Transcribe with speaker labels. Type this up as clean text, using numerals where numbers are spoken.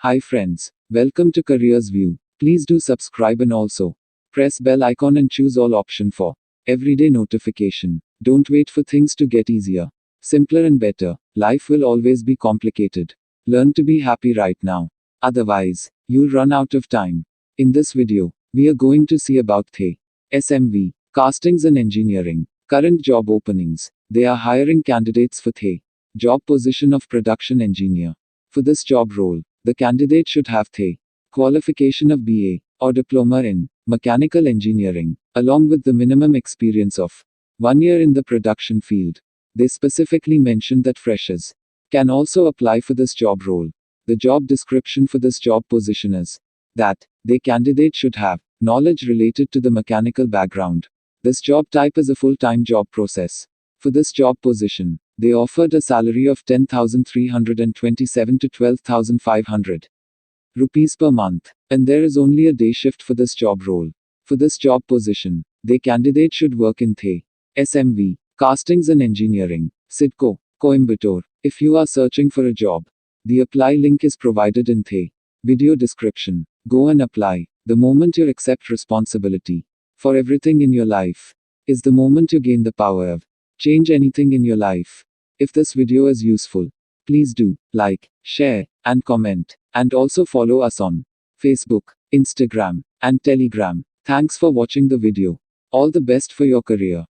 Speaker 1: Hi friends, welcome to Careers View. Please do subscribe and also press bell icon and choose all option for everyday notification. Don't wait for things to get easier, simpler and better. Life will always be complicated. Learn to be happy right now. Otherwise, you'll run out of time. In this video, we are going to see about the SMV, castings and engineering, current job openings. They are hiring candidates for the job position of production engineer. For this job role, the candidate should have the qualification of B.E.or diploma in mechanical engineering, along with the minimum experience of 1 year in the production field. They specifically mentioned that freshers can also apply for this job role. The job description for this job position is that the candidate should have knowledge related to the mechanical background. This job type is a full-time job process. For this job position, they offered a salary of 10,327 to 12,500 rupees per month. And there is only a day shift for this job role. For this job position, the candidate should work in the SMV, castings and engineering, Sidco, Coimbatore. If you are searching for a job, the apply link is provided in the video description. Go and apply. The moment you accept responsibility for everything in your life is the moment you gain the power of change anything in your life. If this video is useful, please do like, share, and comment. And also follow us on Facebook, Instagram, and Telegram. Thanks for watching the video. All the best for your career.